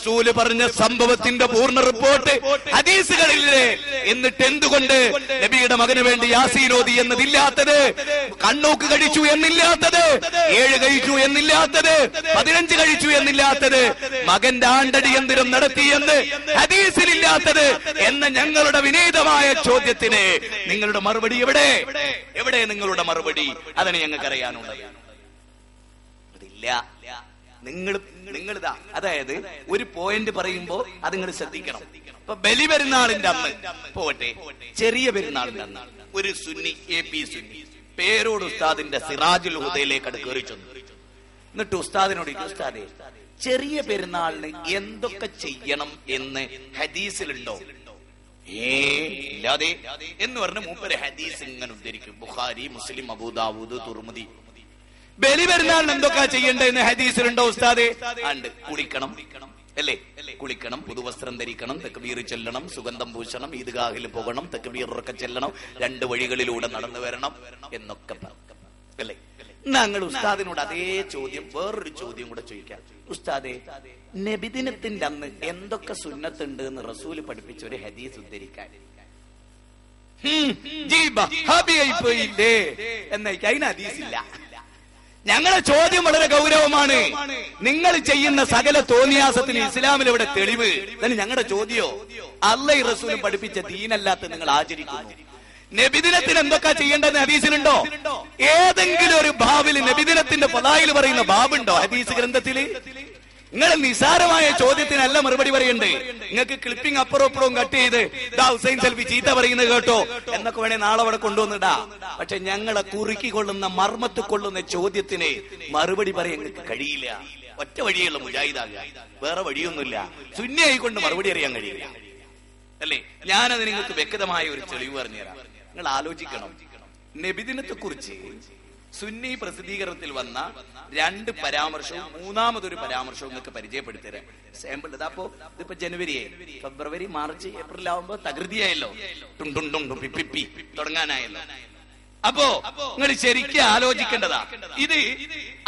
റസൂല് പറഞ്ഞ സംഭവത്തിന്റെ പൂർണ്ണ റിപ്പോർട്ട് ഹദീസുകളില്ലേ? എന്നിട്ട് എന്തുകൊണ്ട് നബിയുടെ മകന് വേണ്ടി യാസീൻ ഓതി എന്നതില്ലാത്തത്, കണ്ണൂക്ക് കഴിച്ചു എന്നില്ലാത്തത്, 7 കഴിച്ചു എന്നില്ലാത്തത്, 15 കഴിച്ചു എന്നില്ലാത്തത്, മകന്റെ ആണ്ടടി യന്ത്രം നടത്തിയെന്ന് ഹദീസിലില്ലാത്തത് എന്ന ഞങ്ങളുടെ വിനീതമായ ചോദ്യത്തിന് നിങ്ങളുടെ മറുപടി എവിടെ? എവിടെ നിങ്ങളുടെ മറുപടി? അതിന് ഞങ്ങൾക്ക് അറിയാനുള്ളത് അതില്ല. നിങ്ങളിതാ, അതായത് ഒരു പോയിന്റ് പറയുമ്പോ അത് നിങ്ങൾ ശ്രദ്ധിക്കണം. ഇപ്പൊ ബലി പെരുന്നാളിന്റെ അന്ന് പോട്ടെ, ചെറിയ പെരുന്നാളിന്റെ അന്ന് ഒരു സുന്നി, AP സുന്നി പേരോട് ഉസ്താദിന്റെ സിറാജുൽ ഹുദയിലേക്ക് അത് കയറി ചെന്നു. എന്നിട്ട് ഉസ്താദിനോട്, ഉസ്താദേ, ചെറിയ പെരുന്നാളിന് എന്തൊക്കെ ചെയ്യണം എന്ന് ഹദീസിലുണ്ടോ? ഇല്ലാതെ എന്ന് പറഞ്ഞ മൂപ്പര് ഹദീസ് ഇങ്ങനെ ഉദ്ധരിക്കും. ബുഖാരി, മുസ്ലിം, അബൂദാവൂദ്, തുർമുദി. ബലി പെരുന്നാളിന് എന്തൊക്കെ ചെയ്യേണ്ടതെന്ന് ഹദീസിലുണ്ടോ ഉസ്താദേ? ഉണ്ട്. കുളിക്കണം അല്ലേ? കുളിക്കണം, പുതുവസ്ത്രം ധരിക്കണം, തക്ബീർ ചെല്ലണം, സുഗന്ധം പൂശണം, ഈദ്ഗാഹിൽ പോകണം, തക്ബീർ ഉറക്കെ ചെല്ലണം, 2 വഴികളിലൂടെ നടന്നു വരണം എന്നൊക്കെ അല്ലേ? ഞങ്ങൾ ഉസ്താദിനോട് അതേ ചോദ്യം, വേറൊരു ചോദ്യം കൂടെ ചോദിക്കാം. ഉസ്താദേ, നബിദിനത്തിന്റെ അന്ന് എന്തൊക്കെ സുന്നത്തുണ്ട് എന്ന് റസൂല് പഠിപ്പിച്ച ഒരു ഹദീസ് ഉദ്ധരിക്കാൻ പോയില്ലേ എന്നേക്ക് അതിന് ഹദീസില്ല. ഞങ്ങളുടെ ചോദ്യം വളരെ ഗൗരവമാണ്. നിങ്ങൾ ചെയ്യുന്ന സകല തോന്നിയാസത്തിന് ഇസ്ലാമിൽ ഇവിടെ തെളിവ്? തന്നെ ഞങ്ങളുടെ ചോദ്യോ? അല്ലാഹു റസൂലും പഠിപ്പിച്ച ദീനല്ലാത്ത നിങ്ങൾ ആചരിക്കുന്നു. നബിദിനത്തിന് എന്തൊക്കെ ചെയ്യേണ്ടതെന്ന് ഹദീസിലുണ്ടോ? ഏതെങ്കിലും ഒരു ബാബിൽ നബിദിനത്തിന്റെ ഫളായിൽ പറയുന്ന ബാബുണ്ടോ ഹദീസ് ഗ്രന്ഥത്തില്? നിങ്ങൾ നിസാരമായ ചോദ്യത്തിനല്ല മറുപടി പറയണ്ടേ. നിങ്ങൾക്ക് ക്ലിപ്പിംഗ് അപ്പുറവും കട്ട് ചെയ്ത് ഹുസൈൻ സെൽഫി ചീത്ത പറയുന്നത് കേട്ടോ എന്നൊക്കെ വേണേ നാളെ അവിടെ കൊണ്ടുവന്നിടാ. പക്ഷെ ഞങ്ങളെ കുറുക്കിക്കൊള്ളുന്ന, മർമ്മത്ത് കൊള്ളുന്ന ചോദ്യത്തിന് മറുപടി പറയാൻ നിങ്ങൾക്ക് കഴിയില്ല. ഒറ്റ വഴിയുള്ള മുജാഹിദാകുക, വേറെ വഴിയൊന്നുമില്ല. സുന്നി ആയിക്കൊണ്ട് മറുപടി അറിയാൻ കഴിയില്ല അല്ലേ? ഞാനത് നിങ്ങൾക്ക് വ്യക്തമായ ഒരു തെളിവ് പറഞ്ഞുതരാം. നിങ്ങൾ ആലോചിക്കണം. നബിദിനത്തെ കുറിച്ച് സുന്നി പ്രസിദ്ധീകരണത്തിൽ വന്ന 2 പരാമർശവും 3-മതൊരു പരാമർശവും നിങ്ങൾക്ക് പരിചയപ്പെടുത്തരാം. സാമ്പിൾ ഇതാ. അപ്പോ ഇതിപ്പോ ജനുവരിയായി, ഫെബ്രുവരി, മാർച്ച്, ഏപ്രിൽ ആവുമ്പോ തകൃതിയായല്ലോ, പിപ്പി തുടങ്ങാനായല്ലോ. അപ്പോ നിങ്ങൾ ശരിക്കും ആലോചിക്കേണ്ടതാ. ഇത്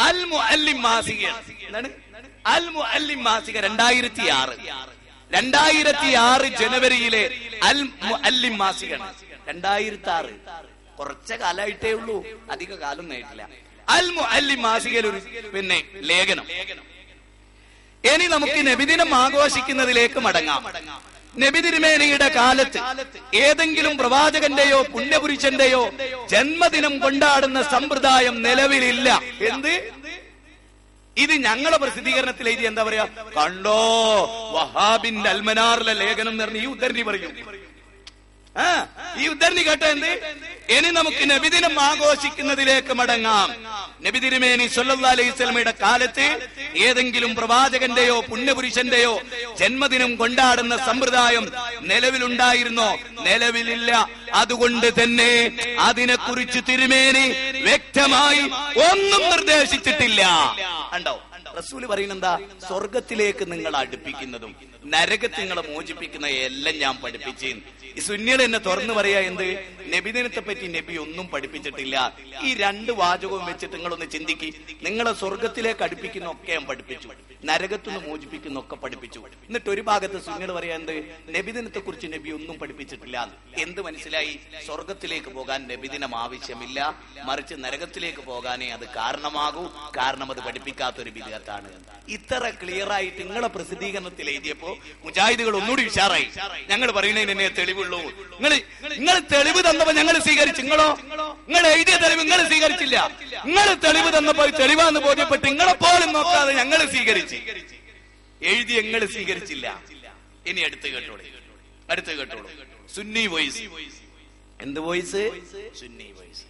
അൽ മുഅല്ലിം മാസിക, എന്താണ് അൽ മുഅല്ലിം മാസിക 2006 ജനുവരിയിലെ അൽ മുഅല്ലിം മാസിക 2006. കുറച്ച് കാലമായിട്ടേ ഉള്ളൂ, അധിക കാലം നേരിട്ടില്ല. അൽ മുഅല്ലിം മാസികയിൽ ഒരു ലേഖനം. ഇനി നമുക്ക് നബിദിനം ആഘോഷിക്കുന്നതിലേക്ക് മടങ്ങാം. നബി തിരുമേനിയുടെ കാലത്ത് ഏതെങ്കിലും പ്രവാചകന്റെയോ പുണ്യപുരുഷന്റെയോ ജന്മദിനം കൊണ്ടാടുന്ന സമ്പ്രദായം നിലവിലില്ല. എന്ത്? ഇത് ഞങ്ങളെ പ്രസിദ്ധീകരണത്തിൽ എഴുതി എന്താ പറയാ, കണ്ടോ വഹാബിന്റെ അൽമനാറിലെ ലേഖനം എന്ന് പറഞ്ഞ് ഈ ഉദ്ധരണി പറയും. ഈ ഉദ്ധരണി കേട്ട എന്ത്? ഇനി നമുക്ക് നബിദിനം ആഘോഷിക്കുന്നതിലേക്ക് മടങ്ങാം. നബി തിരുമേനി സല്ലല്ലാഹു അലൈഹി വസല്ലമയുടെ കാലത്ത് ഏതെങ്കിലും പ്രവാചകന്റെയോ പുണ്യപുരുഷന്റെയോ ജന്മദിനം കൊണ്ടാടുന്ന സമ്പ്രദായം നിലവിലുണ്ടായിരുന്നോ? നിലവിലില്ല. അതുകൊണ്ട് തന്നെ അതിനെക്കുറിച്ച് തിരുമേനി വ്യക്തമായി ഒന്നും നിർദ്ദേശിച്ചിട്ടില്ല. കണ്ടോ? റസൂല് പറയുന്നെന്താ? സ്വർഗത്തിലേക്ക് നിങ്ങൾ അടുപ്പിക്കുന്നതും നരകത്തിൽ നിങ്ങളെ മോചിപ്പിക്കുന്ന എല്ലാം ഞാൻ പഠിപ്പിച്ചു. ഈ സുന്നികൾ എന്നെ തുറന്നു പറയാ എന്ത്? നബിദിനത്തെ പറ്റി നബി ഒന്നും പഠിപ്പിച്ചിട്ടില്ല. ഈ 2 വാചകവും വെച്ചിട്ട് നിങ്ങളൊന്ന് ചിന്തിക്ക്. നിങ്ങളെ സ്വർഗത്തിലേക്ക് അടുപ്പിക്കുന്ന ഒക്കെ ഞാൻ പഠിപ്പിച്ചു, നരകത്തുനിന്ന് മോചിപ്പിക്കുന്ന ഒക്കെ പഠിപ്പിച്ചു. എന്നിട്ട് ഒരു ഭാഗത്ത് സുന്നികൾ പറയാ എന്ത്? നബിദിനത്തെ കുറിച്ച് നബി ഒന്നും പഠിപ്പിച്ചിട്ടില്ല. എന്ത് മനസ്സിലായി? സ്വർഗത്തിലേക്ക് പോകാൻ നബിദിനം ആവശ്യമില്ല, മറിച്ച് നരകത്തിലേക്ക് പോകാനേ അത് കാരണമാകൂ. കാരണം അത് പഠിപ്പിക്കാത്തൊരു ബിദ്അത്താണ്. ഇത്ര ക്ലിയർ ആയിട്ട് നിങ്ങളെ പ്രസിദ്ധീകരണത്തിൽ എഴുതിയപ്പോ മുജാഹിദുകൾ ഒന്നുകൂടി ഉഷാറായി. ഞങ്ങൾ പറയുന്നതിനെ തെളിവുള്ളൂ. നിങ്ങൾ തെളിവ് തന്നപ്പോ ഞങ്ങൾ സ്വീകരിച്ചു. നിങ്ങൾ എഴുതിയ തെളിവ് നിങ്ങൾ സ്വീകരിച്ചില്ല. നിങ്ങൾ തെളിവ് തന്നപ്പോ തെളിവാന്ന് ബോധ്യപ്പെട്ട് നിങ്ങളെ പോലും നോക്കാതെ ഞങ്ങൾ സ്വീകരിച്ചു. എഴുതി ഞങ്ങൾ സ്വീകരിച്ചില്ല. ഇനി അടുത്ത് കേട്ടോളൂ. സുന്നി വോയിസ്. എന്ത് voice? Sunni voice.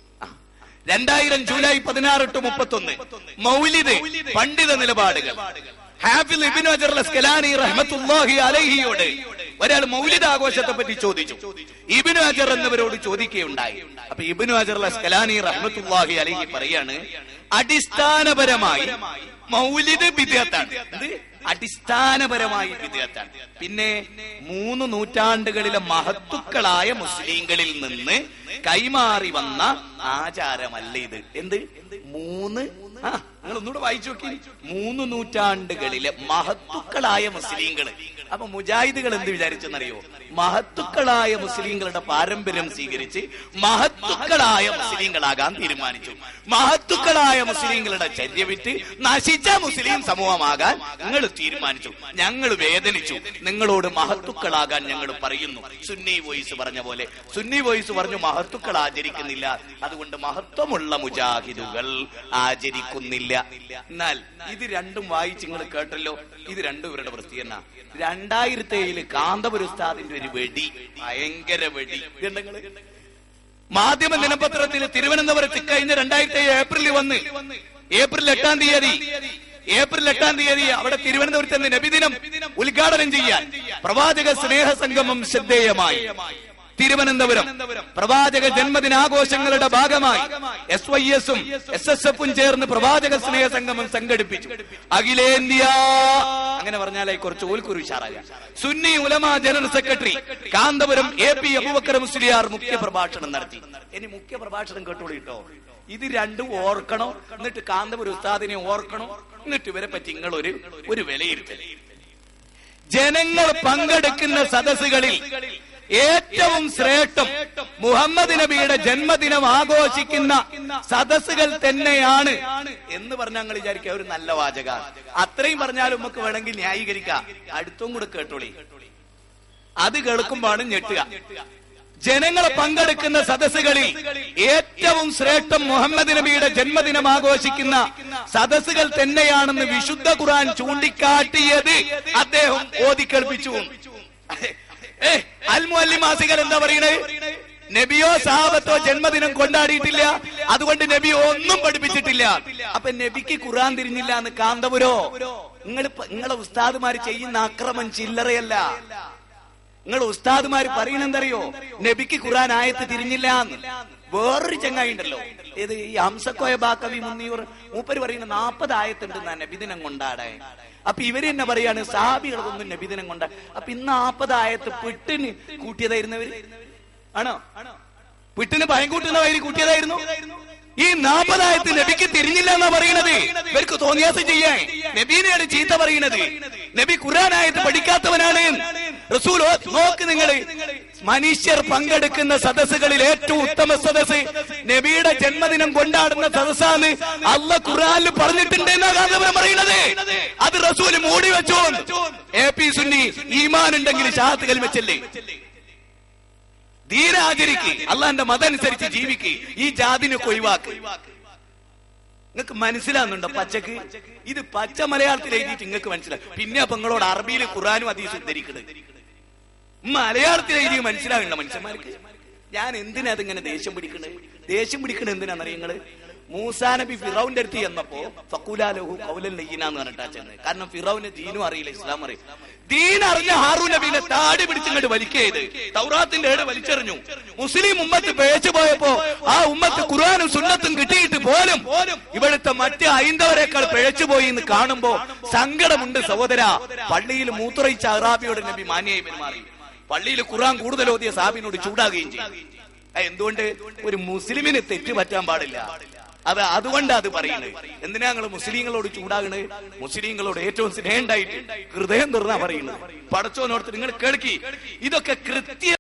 2000 July 16 to 31 മൗലിദ് പണ്ഡിത നിലപാടുകൾ. ഹാഫിദ് ഇബ്നു ഹജർ അസ്കലാനി റഹ്മത്തുള്ളാഹി അലൈഹിയോട് ഒരാൾ മൗലിദ് ആഘോഷത്തെ പറ്റി ചോദിച്ചു. ഇബ്നു ഹജർ എന്നവരോട് ചോദിക്കുകയുണ്ടായി. അപ്പൊ ഇബ്നു ഹജർ അസ്കലാനി റഹ്മത്തുള്ളാഹി അലൈഹി പറയാണ്, അടിസ്ഥാനപരമായി മൗലിദ് ബിദ്അത്താണ്. അടിസ്ഥാനപരമായി ബിദ്അത്താണ്. പിന്നെ 3 നൂറ്റാണ്ടുകളിലെ മഹത്തുക്കളായ മുസ്ലിങ്ങളിൽ നിന്ന് കൈമാറി വന്ന ആചാരമല്ല ഇത്. എന്ത്? നിങ്ങൾ ഒന്നുകൂടെ വായിച്ചു നോക്കി. 3 നൂറ്റാണ്ടുകളിലെ മഹത്തുക്കളായ മുസ്ലിങ്ങൾ. അപ്പൊ മുജാഹിദുകൾ എന്ത് വിചാരിച്ചെന്നറിയോ? മഹത്തുക്കളായ മുസ്ലിങ്ങളുടെ പാരമ്പര്യം സ്വീകരിച്ച് മഹത്തുക്കളായ മുസ്ലിങ്ങളാകാൻ തീരുമാനിച്ചു. മഹത്തുക്കളായ മുസ്ലിങ്ങളുടെ ചര്യ വിറ്റ് നശിച്ച മുസ്ലിം സമൂഹമാകാൻ നിങ്ങൾ തീരുമാനിച്ചു. ഞങ്ങൾ വേദനിച്ചു. നിങ്ങളോട് മഹത്തുക്കളാകാൻ ഞങ്ങൾ പറയുന്നു. സുന്നി വോയിസ് പറഞ്ഞ പോലെ സുന്നി വോയിസ് പറഞ്ഞു മഹത്തുക്കൾ ആചരിക്കുന്നില്ല, അതുകൊണ്ട് മഹത്വമുള്ള മുജാഹിദുകൾ ആചരിക്കുന്നില്ല. എന്നാൽ ഇത് രണ്ടും വായിച്ച് നിങ്ങൾ കേട്ടല്ലോ. ഇത് രണ്ടും ഇവരുടെ പ്രസിദ്ധീകരണ. 2007 കാന്തപുരം ഉസ്താദിന്റെ ഒരു വെടി, ഭയങ്കര വെടി. മാധ്യമ ദിനപത്രത്തിൽ തിരുവനന്തപുരത്ത് കഴിഞ്ഞ 2007 ഏപ്രിൽ വന്ന് ഏപ്രിൽ 8 തീയതി അവിടെ തിരുവനന്തപുരത്ത് നബിദിനം ഉദ്ഘാടനം ചെയ്യാൻ പ്രവാചക സ്നേഹ സംഗമം ശ്രദ്ധേയമായി. തിരുവനന്തപുരം പ്രവാചക ജന്മദിനാഘോഷങ്ങളുടെ ഭാഗമായി SYS-ഉം SSF-ഉം ചേർന്ന് പ്രവാചക സ്നേഹ സംഗമം സംഘടിപ്പിച്ചു. അഖിലേന്ത്യ അങ്ങനെ പറഞ്ഞാലേ കുറച്ച് ഓൽക്കൊരു ഉഷാറായ Sunni Ulama general secretary Kanthapuram AP Abubakar Musliyar മുഖ്യ പ്രഭാഷണം നടത്തി. ഇനി മുഖ്യ പ്രഭാഷണം കേട്ടോളൂ കേട്ടോ. ഇത് രണ്ടും ഓർക്കണം, എന്നിട്ട് കാന്തപുരം ഉസ്താദിനെ ഓർക്കണം, എന്നിട്ട് ഇവരെ പറ്റി നിങ്ങൾ ഒരു വിലയിരുത്തൽ. ജനങ്ങൾ പങ്കെടുക്കുന്ന സദസ്സുകളിൽ ഏറ്റവും ശ്രേഷ്ഠം മുഹമ്മദ് നബിയുടെ ജന്മദിനം ആഘോഷിക്കുന്ന സദസ്സുകൾ തന്നെയാണ് എന്ന് പറഞ്ഞാൽ ഞങ്ങൾ വിചാരിക്കുക ഒരു നല്ല വാചകമാണ്. അത്രയും പറഞ്ഞാലും നമുക്ക് വേണമെങ്കിൽ ന്യായീകരിക്കാം. അടുത്തും കൂടെ കേട്ടോളി. അത് കേൾക്കുമ്പോഴാണ് ഞെട്ടുക. ജനങ്ങൾ പങ്കെടുക്കുന്ന സദസ്സുകളിൽ ഏറ്റവും ശ്രേഷ്ഠം മുഹമ്മദ് നബിയുടെ ജന്മദിനം ആഘോഷിക്കുന്ന സദസ്സുകൾ തന്നെയാണെന്ന് വിശുദ്ധ ഖുർആൻ ചൂണ്ടിക്കാട്ടിയത് അദ്ദേഹം ഓതിക്കേൾപ്പിച്ചു. അൽ-മുഅല്ലിമാസികൾ എന്താ പറയണേ? നബിയോ സഹാബത്തോ ജന്മദിനം കൊണ്ടാടിയിട്ടില്ല, അതുകൊണ്ട് നബി ഒന്നും പഠിപ്പിച്ചിട്ടില്ല. അപ്പൊ നബിക്ക് ഖുർആൻ തിരിഞ്ഞില്ല എന്ന് കാന്തപുരോ? നിങ്ങളെ ഉസ്താദുമാര് ചെയ്യുന്ന അക്രമം ചില്ലറയല്ല. നിങ്ങൾ ഉസ്താദുമാര് പറയണെന്തറിയോ? നബിക്ക് ഖുർആൻ ആയത്ത് തിരിഞ്ഞില്ല എന്ന്. വേറൊരു ചങ്ങായി ഉണ്ടല്ലോ, ഇത് ഈ ഹംസക്കോയ ബാക്കവി മുന്നിയൂർ, മൂപ്പര് പറയുന്ന 40 ആയത്തുണ്ട് നബിദിനം കൊണ്ടാടേ. അപ്പൊ ഇവര് തന്നെ പറയാണ് സഹാബികളൊന്നും നബിദിനം കൊണ്ടാ. അപ്പൊ ഇന്ന് 40 ആയത്ത് പിട്ടിന് കൂട്ടിയതായിരുന്നവര് ആണോ? പിട്ടിന് ഭയം കൂട്ടുന്ന വഴി കൂട്ടിയതായിരുന്നു. ഈ 40 ആയത്ത് നബിക്ക് തിരിഞ്ഞില്ല എന്നാ പറയണത്. ഇവർക്ക് തോന്നിയാസം ചെയ്യാൻ നബീനെയാണ് ചീത്ത പറയണത്. നബി ഖുർആൻ ആയത്ത് പഠിക്കാത്തവനാണ്. റസൂൽ നോക്ക്, നിങ്ങള് മനുഷ്യർ പങ്കെടുക്കുന്ന സദസ്സുകളിൽ ഏറ്റവും ഉത്തമ സദസ്സ് നബിയുടെ ജന്മദിനം കൊണ്ടാടുന്ന സദസ്സാണ്. അല്ലാഹ് ഖുർആനിൽ പറഞ്ഞിട്ടുണ്ടെന്നാ കാന്തപുരം പറയണത്. അത് റസൂൽ മൂടി വെച്ചോ. AP സുന്നി ഈമാൻ ഉണ്ടെങ്കിൽ ഷഹാദത്ത് കലിമ ചൊല്ല്, ദീനാചരിക്ക്, അള്ളാന്റെ മതം അനുസരിച്ച് ജീവിക്ക്, ഈ ജാതിനൊക്കെ ഒഴിവാക്ക്. നിങ്ങൾക്ക് മനസ്സിലാവുന്നുണ്ടോ പച്ചക്ക്? ഇത് പച്ച മലയാളത്തിൽ എഴുതിയിട്ട് നിങ്ങൾക്ക് മനസ്സിലാവും. പിന്നെ അപ്പൊ നിങ്ങളോട് അറബിയിൽ ഖുർആനും ഹദീസും ഉദ്ധരിക്കുന്നത് മലയാളത്തിൽ എഴുതി മനസ്സിലാവുന്നുണ്ടോ മനുഷ്യന്മാർക്ക്? ഞാൻ എന്തിനാ അതിങ്ങനെ ദേഷ്യം പിടിക്കണത് എന്തിനാണെന്നറിയ നിങ്ങള്? മൂസാ നബി ഫിറൗന്റെ അടുത്ത് ചെന്നപ്പോ ഫഖൂലഹു ഖൗലൻ ലയ്യിനാന്ന് പറഞ്ഞിട്ടാ ചെന്നത്. കാരണം ഫിറൗന് ദീനും അറിയില്ല, ഇസ്ലാം അറിയില്ല. ദീൻ അറിഞ്ഞ ഹാറൂൻ നബിനെ താടി പിടിച്ചിങ്ങോട്ട് വലിക്കയത്, തൗറാത്തിന്റെ ഏട് വലിച്ചെറിഞ്ഞു. മുസ്ലിം ഉമ്മത്ത് പേച്ചു പോയപ്പോ ആ ഉമ്മത്ത് ഖുർആനും സുന്നത്തും കിട്ടിയിട്ട് പോലും ഇവിടുത്തെ മറ്റ് ഹൈന്ദവരെക്കാൾ പിഴച്ചുപോയി എന്ന് കാണുമ്പോ സങ്കടമുണ്ട് സഹോദര. പള്ളിയിൽ മൂത്രയിച്ച അറാബിയോട് നബി മാന്യായി പെരുമാറി. പള്ളിയിൽ ഖുർആൻ കൂടുതൽ ഓതിയ സാബിനോട് ചൂടാകുകയും ചെയ്തു. എന്തുകൊണ്ട്? ഒരു മുസ്ലിമിന് തെറ്റ് പറ്റാൻ പാടില്ല. അതുകൊണ്ടാ അത് പറയുന്നത്. എന്തിനാ ഞങ്ങൾ മുസ്ലിങ്ങളോട് ചൂടാകണേ? മുസ്ലിങ്ങളോട് ഏറ്റവും സ്നേഹം ഉണ്ടായിട്ട് ഹൃദയം തുറന്നാ പറയുന്നത്. പടച്ചോനോടത്ത് നിങ്ങൾ കേൾക്കി, ഇതൊക്കെ കൃത്യം